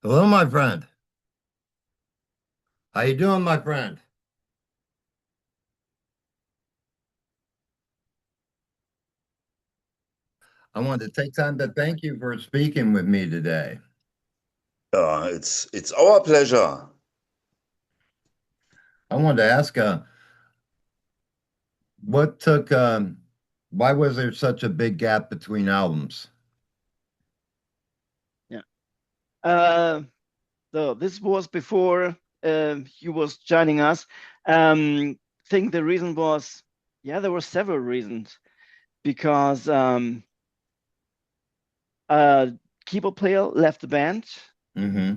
Hello, my friend. How you doing, my friend? I wanted to take time to thank you for speaking with me today. It's our pleasure. I wanted to ask, what took, why was there such a big gap between albums? Yeah. Uh, so this was before you was joining us. Think the reason was, yeah, there were several reasons because a keyboard player left the band Mm-hmm.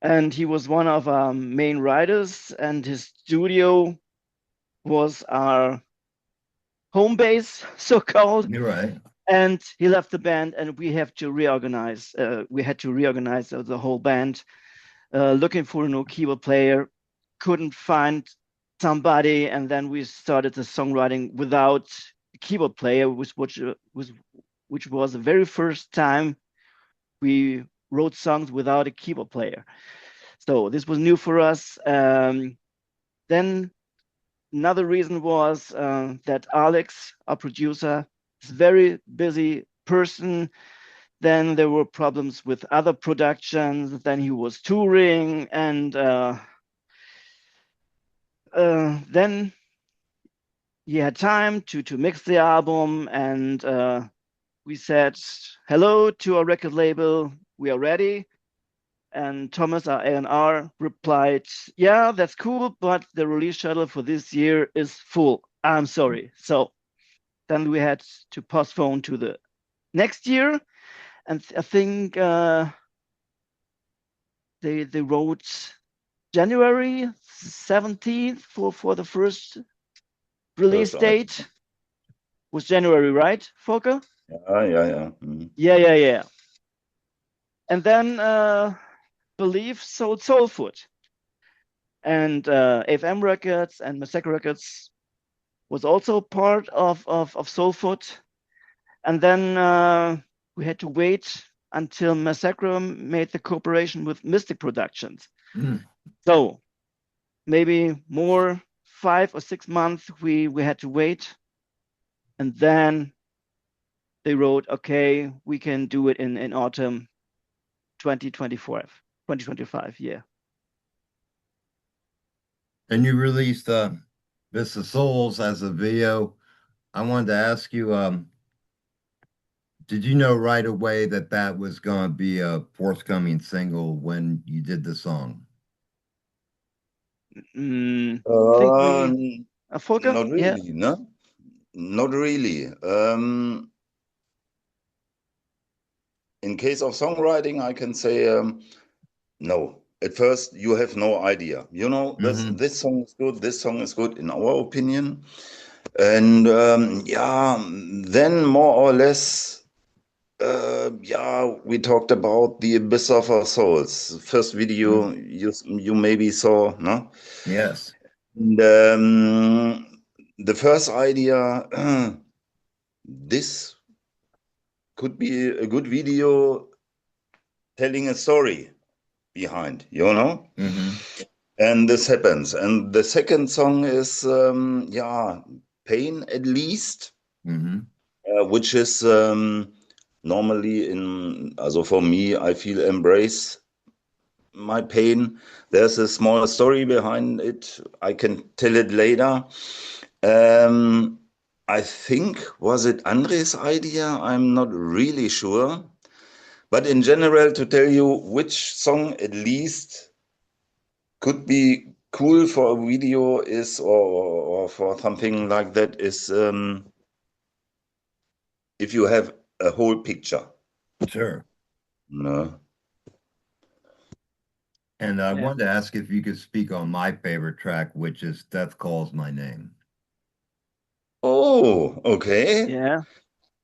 and he was one of our main writers and his studio was our home base, so called. You're right. And he left the band and we have to reorganize. We had to reorganize the whole band looking for a new keyboard player, couldn't find somebody, and then we started the songwriting without a keyboard player, which was the very first time we wrote songs without a keyboard player. So this was new for us. Then another reason was that Alex, our producer, is a very busy person. Then there were problems with other productions. Then he was touring, and then he had time to mix the album. And we said hello to our record label. We are ready. And Thomas, our A&R, replied, "Yeah, that's cool, but the release schedule for this year is full. I'm sorry." So then we had to postpone to the next year. And I think they wrote January 17th for the first release First item. date. Was January, right, Volker? Yeah. Yeah. And then Belief sold Soul Food. And AFM Records and Massacre Records was also part of Soul Food. And then we had to wait until Massacre made the cooperation with Mystic Productions. Mm. So maybe more 5 or 6 months we had to wait. And then they wrote, okay, we can do it in autumn 2024, 2025. Yeah. And you released This is Souls as a video. I wanted to ask you, did you know right away that that was going to be a forthcoming single when you did the song? I think Uh, we, Volker, Not yeah. really, no? Not really. In case of songwriting, I can say no. At first, you have no idea. Mm-hmm. This song is good, this song is good, in our opinion. And yeah, then more or less. Yeah, we talked about the Abyss of Our Souls. First video you maybe saw, no? Yes. And, the first idea, this could be a good video telling a story behind, you know? Mm-hmm. And this happens. And the second song is, yeah, Pain at least, Mm-hmm. which is normally in, also for me, I feel embrace my pain. There's a small story behind it. I can tell it later. Um, I think, was it Andre's idea? I'm not really sure. But in general, to tell you which song at least could be cool for a video is, or for something like that, is if you have a whole picture. Sure. No. And I Yeah. wanted to ask if you could speak on my favorite track, which is Death Calls My Name. Oh, okay. Yeah.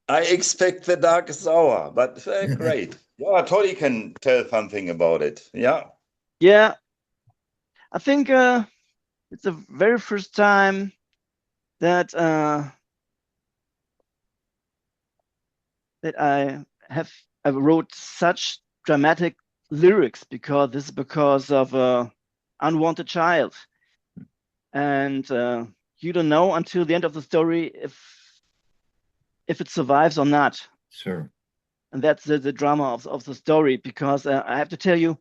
I expect the darkest hour, but great. Yeah, Toddy can tell something about it. Yeah. Yeah. I think it's the very first time that that I wrote such dramatic lyrics, because this is because of a unwanted child, and you don't know until the end of the story if it survives or not. Sure. And that's the drama of the story, because I have to tell you,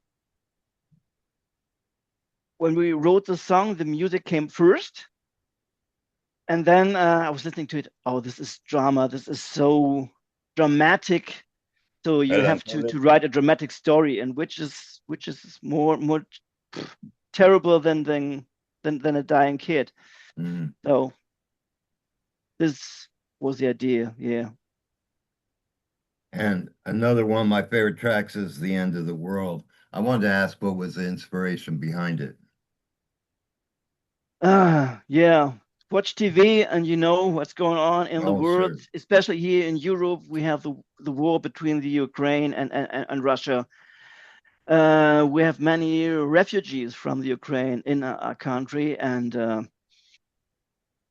when we wrote the song, the music came first, and then I was listening to it. Oh, this is drama. This is so dramatic. So you have to write a dramatic story, and which is more terrible than a dying kid. Mm. So this was the idea. Yeah. And another one of my favorite tracks is The End of the World. I wanted to ask what was the inspiration behind it? Yeah. Watch TV and you know what's going on in the Oh, world, sure. especially here in Europe. We have the war between the Ukraine and Russia. We have many refugees from the Ukraine in our country, and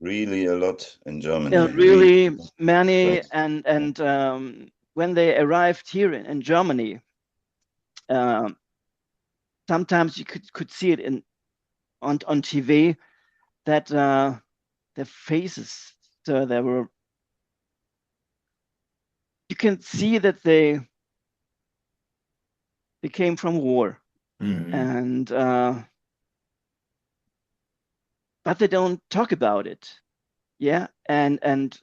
Really a lot in Germany. really many. And when they arrived here in Germany, sometimes you could see it on TV that their faces, so they were. You can see that they came from war, Mhm. and but they don't talk about it. Yeah, and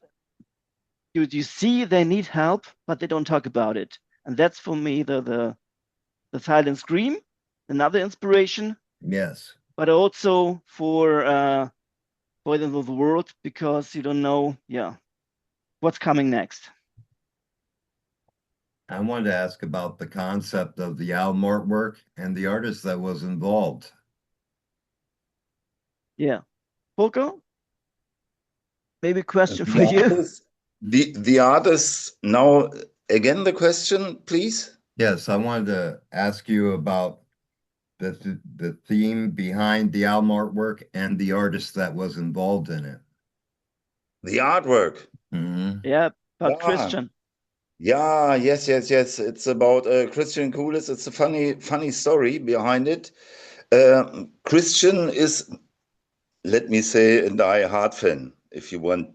you see they need help, but they don't talk about it, and that's for me the silent scream, another inspiration, Yes. but also for the world, because you don't know, yeah, what's coming next. I wanted to ask about the concept of the album artwork and the artist that was involved. Yeah, Volker, maybe a question for The you. artist, the artist. Now again, the question, please. Yes, I wanted to ask you about the theme behind the album artwork and the artist that was involved in it. The artwork. Mhm. Yeah, about Yeah. Christian. Yeah, yes, yes, yes. It's about Christian Kulis. It's a funny story behind it. Christian is, let me say, a die-hard fan, if you want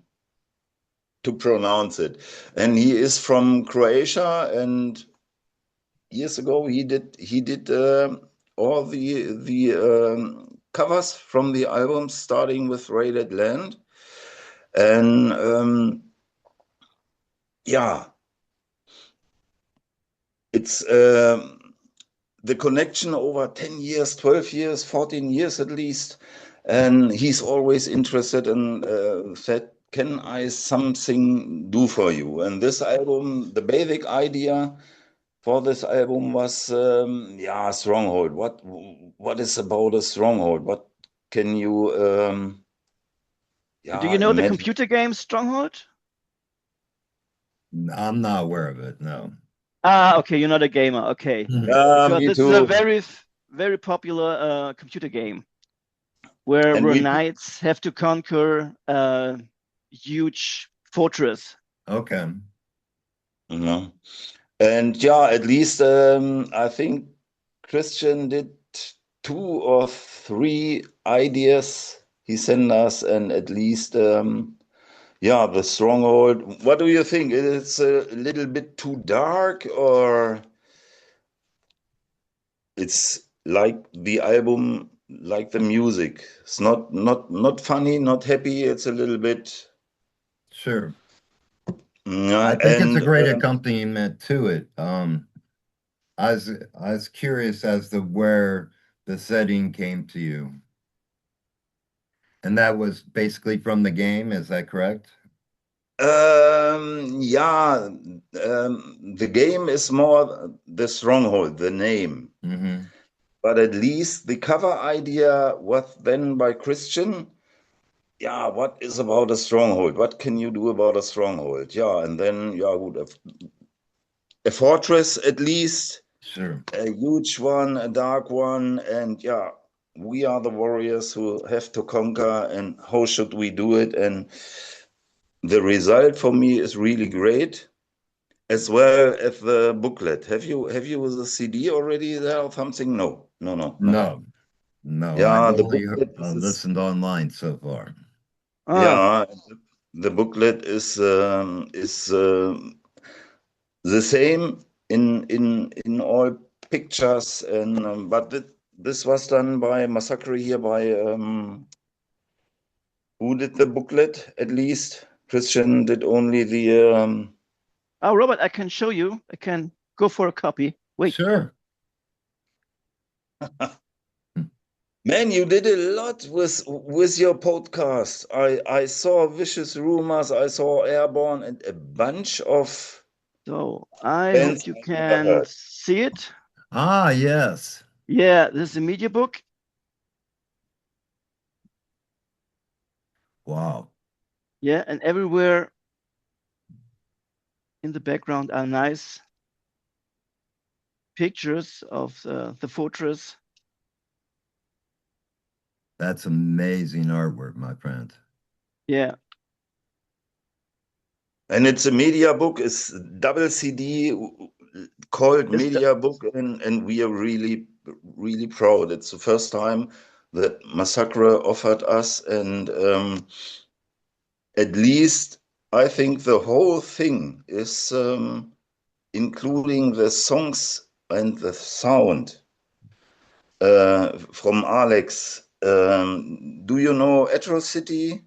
to pronounce it. And he is from Croatia, and years ago he did all the covers from the albums, starting with Raided Land, and yeah, it's the connection over 10 years, 12 years, 14 years at least. And he's always interested in said, can I something do for you? And this album, the basic idea for this album was, yeah, Stronghold. What is about a stronghold? What can you, Do yeah, you know the imagine? computer game Stronghold? I'm not aware of it, no. Ah, okay, you're not a gamer. Okay, Yeah, because me this is a too. very popular computer game where And we, knights have to conquer a huge fortress. Okay. yeah. And yeah, at least I think Christian did 2 or 3 ideas he sent us, and at least yeah, the Stronghold. What do you think? It's a little bit too dark, or it's like the album, like the music? It's not funny, not happy. It's a little bit, Sure. yeah, I think it's a and great accompaniment to it. I was curious as to where the setting came to you. And that was basically from the game, is that correct? Yeah, the game is more the Stronghold, the name. Mm-hmm. But at least the cover idea was then by Christian. Yeah, what is about a stronghold? What can you do about a stronghold? Yeah, and then, yeah, good, a fortress at least, Sure. a huge one, a dark one, and yeah, we are the warriors who have to conquer, and how should we do it? And the result for me is really great. as well as the booklet. Have you the CD already there or something? No, no, no, no. No, I've Yeah, the only booklet is listened online so far. Ah, yeah, the booklet is the same in all pictures, and but this was done by Massacre here by who did the booklet at least. Christian did only the oh, Robert, I can show you. I can go for a copy. Wait. Sure. Man, you did a lot with your podcast. I saw Vicious Rumors, I saw Airborne, and a bunch of So I bands hope you I never can heard. see it. Ah, yes. Yeah, this is a media book. Wow. Yeah, and everywhere in the background are nice pictures of the fortress. That's amazing artwork, my friend. Yeah, And it's a media book, it's double CD called It's the- media book, and we are really, really proud. It's the first time that Massacre offered us, and at least I think the whole thing is including the songs and the sound from Alex. Do you know Atrocity,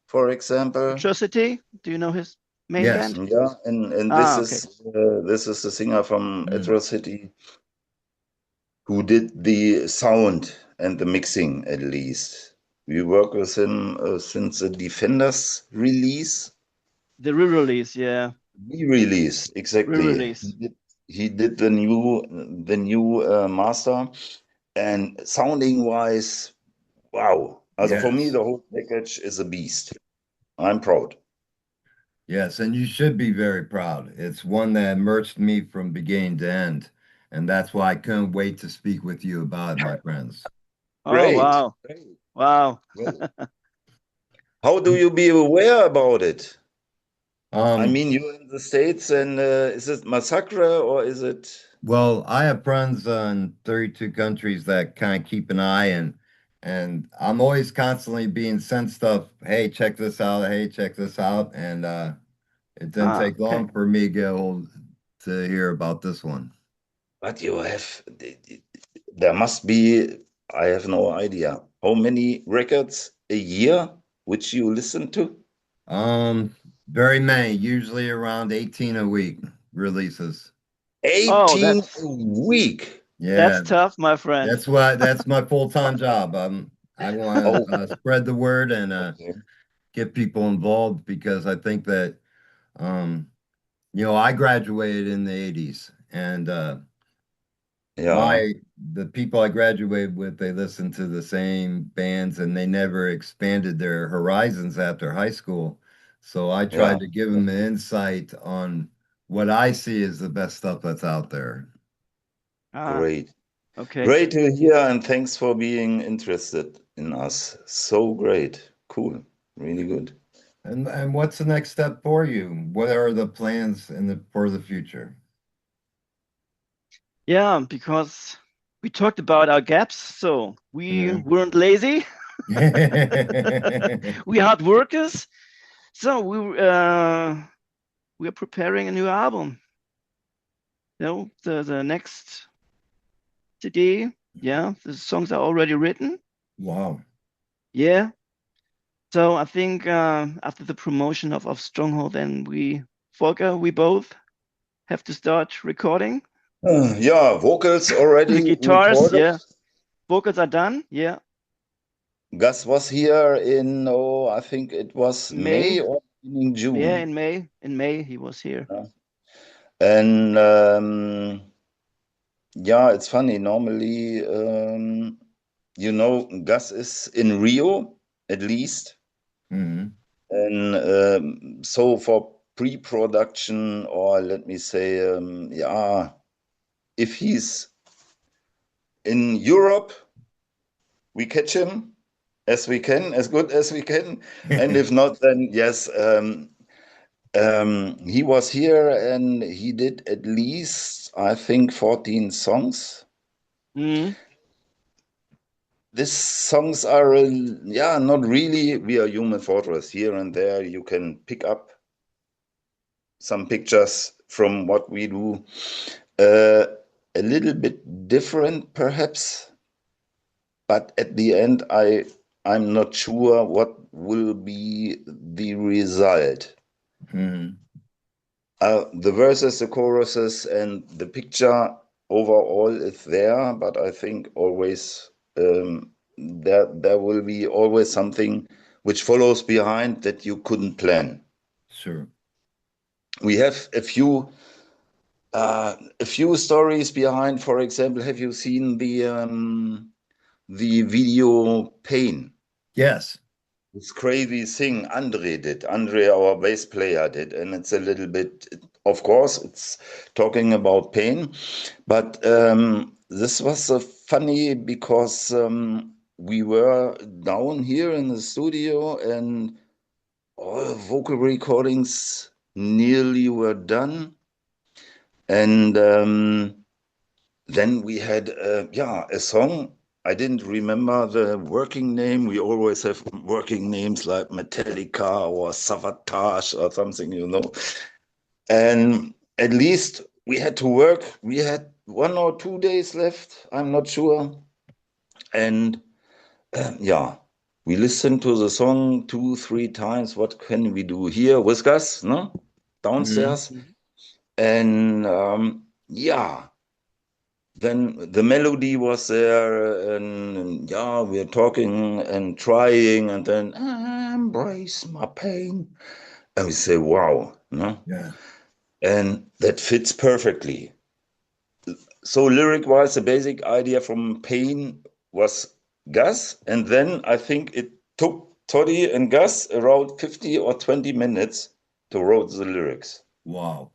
for example? Atrocity. Do you know his main Yes. band? Yeah, and Ah, okay. this is the singer from Mm. Atrocity who did the sound and the mixing at least. We work with him since the Defenders release. The re-release, yeah. Re-release, exactly. Re-release. He did the new master, and sounding wise, wow. Also for me, Yes. the whole package is a beast. I'm proud. Yes, and you should be very proud. It's one that immersed me from beginning to end, and that's why I couldn't wait to speak with you about it, my friends. Oh, Great. wow. Wow. Well, how do you be aware about it? I Um, mean, you're in the States, and is it Massacre or is it? well, I have friends in 32 countries that kind of keep an eye and I'm always constantly being sent stuff. Hey, check this out. Hey, check this out. And it didn't Ah, take okay. long for me to get hold to hear about this one. But you have, there must be, I have no idea, how many records a year which you listen to? Very many, usually around 18 a week releases. Oh, 18 a week. that's Yeah, tough, my friend. that's my full-time job. I want Oh, to spread the word and okay. get people involved because I think that I graduated in the 80s and Yeah, the people I graduated with, they listened to the same bands and they never expanded their horizons after high school. So I yeah, tried to give them an insight on what I see as the best stuff that's out there. Ah, great. okay. Great to hear, and thanks for being interested in us. So great. Cool. Really good. And what's the next step for you? What are the plans for the future? Yeah, because we talked about our gaps, so we Mhm. weren't lazy. We hard workers. So we are preparing a new album. The next CD, yeah, the songs are already written. Wow. Yeah. So I think after the promotion of Stronghold, then Volker, we both have to start recording. Yeah, vocals The already guitars, recorded. yeah. Vocals are done, yeah. Gus was here in, oh, I think it was May, May or beginning yeah, June. in May he was here. Yeah. And yeah, it's funny. Normally, Gus is in Rio at least. Mhm. And so for pre-production, or let me say, yeah, if he's in Europe, we catch him as we can, as good as we can. And if not, then yes, He was here and he did at least, I think, 14 songs. Mhm. These songs are, yeah, not really. We are Human Fortress. Here and there, you can pick up some pictures from what we do. A little bit different, perhaps, but at the end, I'm not sure what will be the result. Mhm. The verses, the choruses, and the picture overall is there, but I think always there will be always something which follows behind that you couldn't plan. Sure. We have a few stories behind. For example, have you seen the video Pain? Yes. This crazy thing Andre did. Andre, our bass player, did, and it's a little bit. Of course, it's talking about pain, but this was funny because we were down here in the studio and all vocal recordings nearly were done, and then we had yeah, a song. I didn't remember the working name. We always have working names like Metallica or Savatage or something, you know. And at least we had to work. We had 1 or 2 days left. I'm not sure. And yeah, we listened to the song 2, 3 times. What can we do here with Gus, no? Mhm. Downstairs. Mhm. And yeah, then the melody was there, and yeah, we're talking and trying, and then embrace my pain. And we say, wow, no? Yeah. And that fits perfectly. So lyric-wise, the basic idea from Pain was Gus, and then I think it took Toddy and Gus around 50 or 20 minutes to write the lyrics. Wow.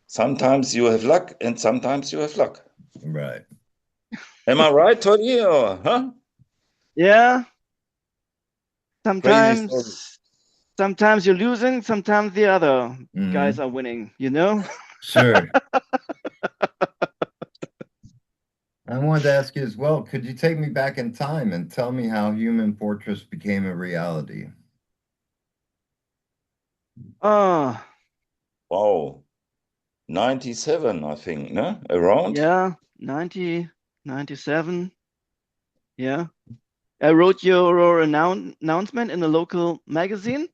Sometimes you have luck, and sometimes you have luck. Right. Am I right, Toddy? Or huh? Yeah, Crazy story. sometimes you're losing, sometimes the other guys Mhm. are winning, you know? Sure. I wanted to ask you as well, could you take me back in time and tell me how Human Fortress became a reality? Oh, Wow. 97, I think, no? Around? yeah, 90, 97. Yeah. I wrote your announcement in the local magazine.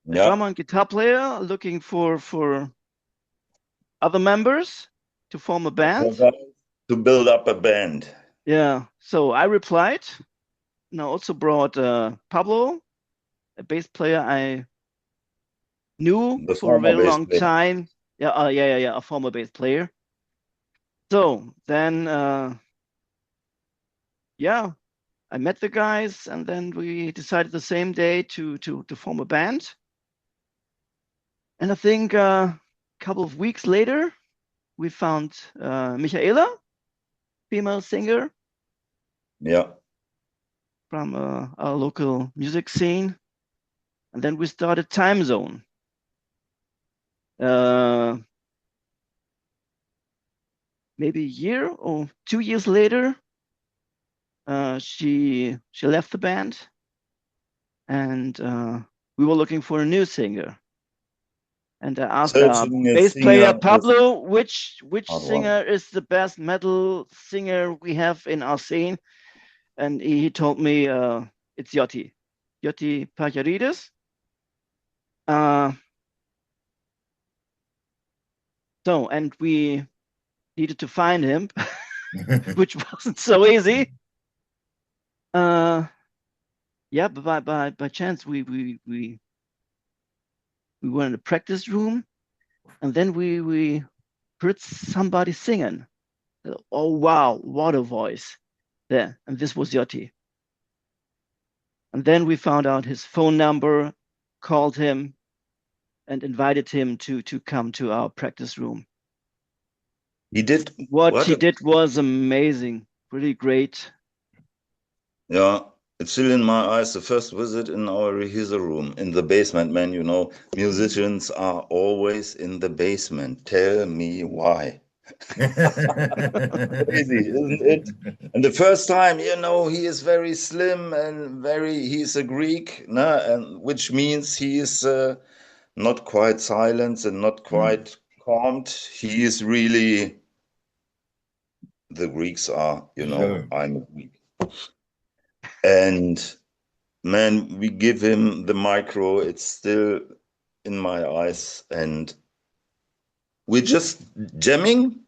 A Yeah. drummer and guitar player looking for other members to form a band. To build up a band. Yeah. So I replied. And I also brought Pablo, a bass player I knew The for a former very bass long player. time. Yeah, yeah, a former bass player. So then, yeah, I met the guys, and then we decided the same day to form a band. And I think a couple of weeks later, we found Michaela, female singer Yeah. from our local music scene, and then we started Time Zone. Uh, Maybe a year or 2 years later, she left the band, and we were looking for a new singer. And I asked our Searching a bass singer player with Pablo, which hard one. singer is the best metal singer we have in our scene, and he told me it's Yotti Pacharides. Uh, so and we needed to find him, which wasn't so easy. Uh, yeah, but by chance we were in the practice room, and then we heard somebody singing. Oh wow, what a voice! There, and this was Yotti. And then we found out his phone number, called him, and invited him to come to our practice room. He did What what? he did was amazing, really great. Yeah. It's still in my eyes. The first visit in our rehearsal room in the basement, man. You know, musicians are always in the basement. Tell me why. Crazy, isn't it? And the first time, you know, he is very slim and he's a Greek, nah, and which means he is not quite silent and not quite calmed. He is really, the Greeks are, you know, Sure. I'm a Greek. And man, we give him the micro, it's still in my eyes, and we're just jamming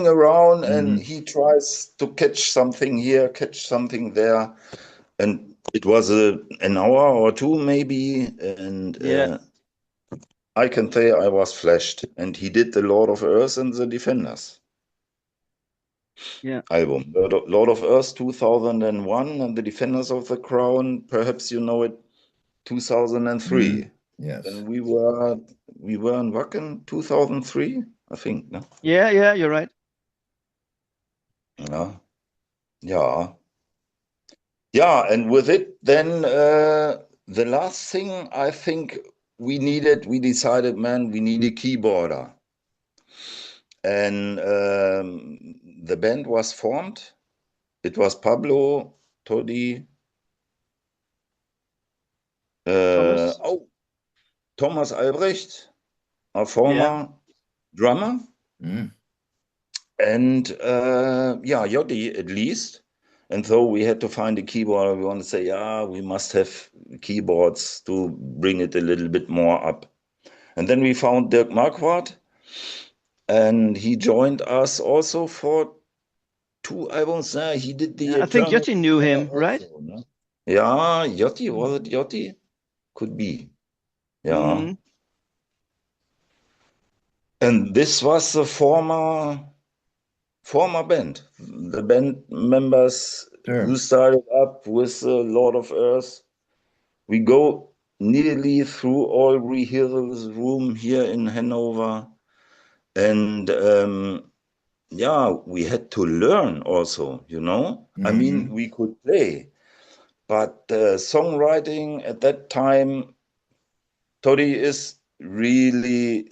around, and he tries to catch something here, catch something there, and it was an hour or two maybe, and Yeah. I can say I was flashed, and he did the Lord of Earth and the Defenders Yeah. album. Lord of Earth 2001 and the Defenders of the Crown, perhaps you know it, 2003. Yes. And we were in Wacken 2003, I think, no? Yeah, you're right. Yeah. Yeah. Yeah, and with it, then the last thing I think we decided, man, we need a keyboarder. And the band was formed. It was Pablo, Toddy, Thomas. Thomas Albrecht, a former drummer, and yeah, Jotti at least. And so we had to find a keyboard. We want to say, yeah, we must have keyboards to bring it a little bit more up. And then we found Dirk Marquardt, and he joined us also for 2 albums. He did the I think Eternal Jotti knew him, right? also, no? Yeah, Jotti, was it Jotti? Could be. Yeah. And this was a former band. The band members who started up with Lord of Earth. We go nearly through all rehearsals room here in Hanover. And yeah, we had to learn also, you know? I mean, we could play, but songwriting at that time, Toddy is really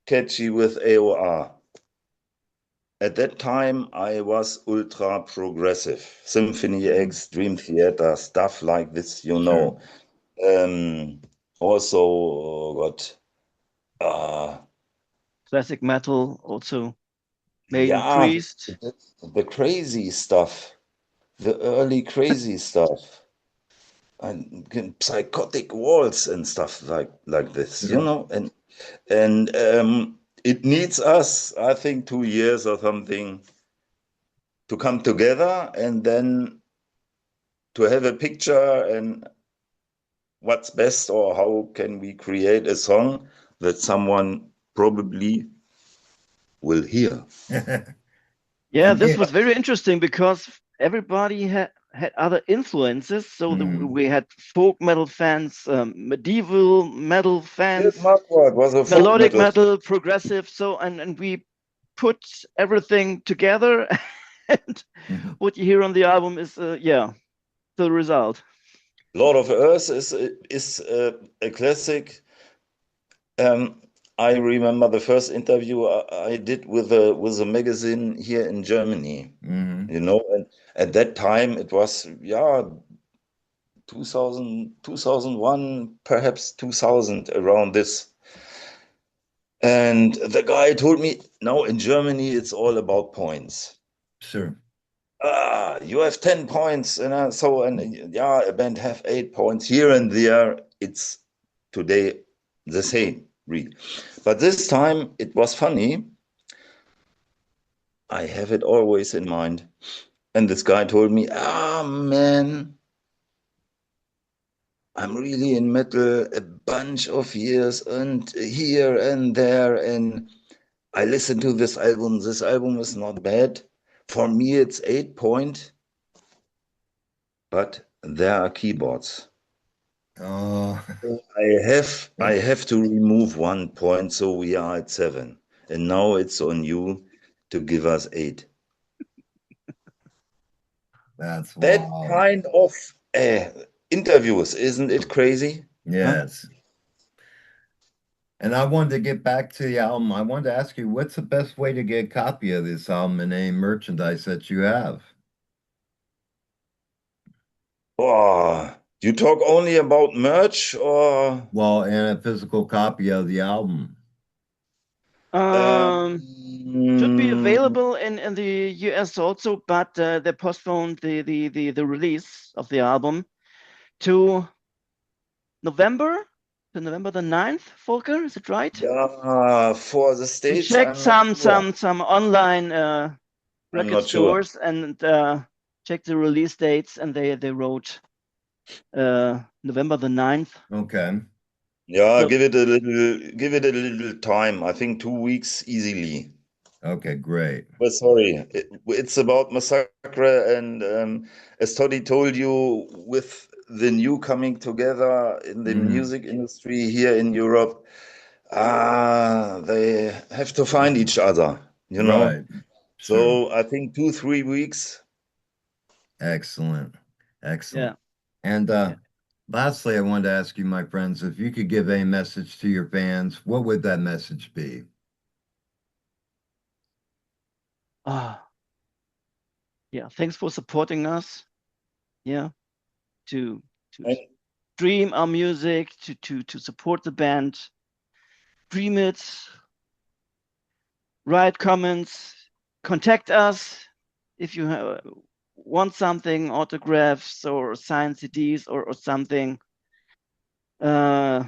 catchy with AOR. At that time, I was ultra progressive. Symphony X, Dream Theater, stuff like this, you know. Also got Classic metal, also Maiden yeah, Priest. the crazy stuff, the early crazy stuff, and psychotic waltz and stuff like this, you know. And it needs us, I think, 2 years or something to come together, and then to have a picture and what's best, or how can we create a song that someone probably will hear. Yeah, this was very interesting because everybody had other influences. So we had folk metal fans, medieval metal fans, Was a melodic metal, progressive. So and we put everything together, and what you hear on the album is yeah, the result. Lord of Earth is a classic. I remember the first interview I did with a magazine here in Germany. You know, and at that time it was 2000, 2001, perhaps 2000, around this. And the guy told me, no, in Germany it's all about points. Sure. You have 10 points, and so, and yeah, a band have 8 points here and there. It's today the same, really. But this time it was funny. I have it always in mind. And this guy told me, man, I'm really in metal a bunch of years, and here and there, and I listened to this album. This album is not bad. For me, it's 8 point, but there are keyboards. Oh. I have to remove 1 point, so we are at 7. And now it's on you to give us 8. That's That wow. kind of interviews, isn't it crazy? Yes. And I wanted to get back to the album. I wanted to ask you, what's the best way to get a copy of this album and any merchandise that you have? Oh, you talk only about merch or Well, and a physical copy of the album. Should be um, available in the US also, but they postponed the release of the album to November, to November the 9th, Volker, is it right? yeah, for the We States, checked I'm not sure. some online I'm record not sure. stores and checked the release dates, and they wrote November the 9th. Okay. Yeah, So give it a little time. I think 2 weeks easily. Okay, great. Well, sorry, it's about Massacre, and as Toddy told you, with the new coming together in the Mhm. music industry here in Europe, they have to find each other, you know. Right. Sure. So I think 2, 3 weeks. Excellent. Excellent. yeah, And yeah. lastly, I wanted to ask you, my friends, if you could give a message to your fans, what would that message be? Ah, yeah. Thanks for supporting us. Yeah, to And stream our music, to support the band, stream it, write comments, contact us if you want something, autographs or signed CDs or something. Yeah,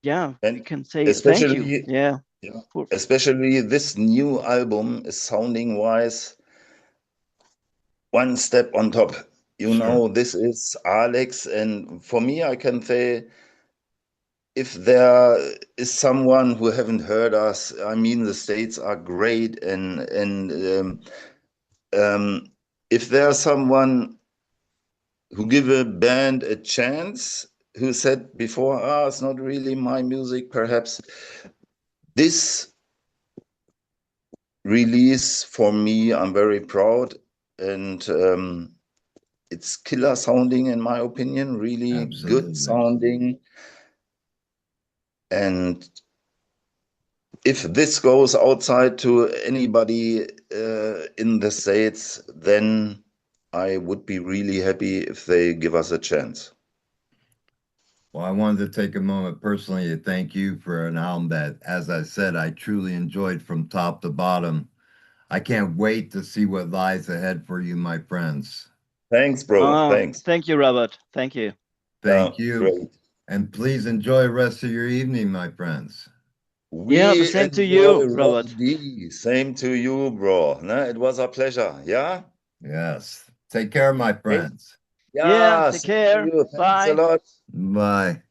we and can say thank you. especially, Yeah, yeah, for, especially this new album is sounding wise one step on top. You Sure. know, this is Alex, and for me, I can say if there is someone who haven't heard us, I mean, the States are great, and if there's someone who give a band a chance, who said before, it's not really my music, perhaps this release for me, I'm very proud, and it's killer sounding in my opinion, really good Absolutely. sounding. And if this goes outside to anybody in the States, then I would be really happy if they give us a chance. Well, I wanted to take a moment personally to thank you for an album that, as I said, I truly enjoyed from top to bottom. I can't wait to see what lies ahead for you, my friends. Thanks, bro. Thanks. thank you, Robert. Thank you. Thank you. Great. And please enjoy the rest of your evening, my friends. Yeah, the We same to enjoy you, Robert. Rocky. Same to you, bro. Nah, it was a pleasure. Yeah? Yes. Take care, my Hey. friends. Yeah, Yeah, take same to care. you. Thanks a Bye. lot. Bye.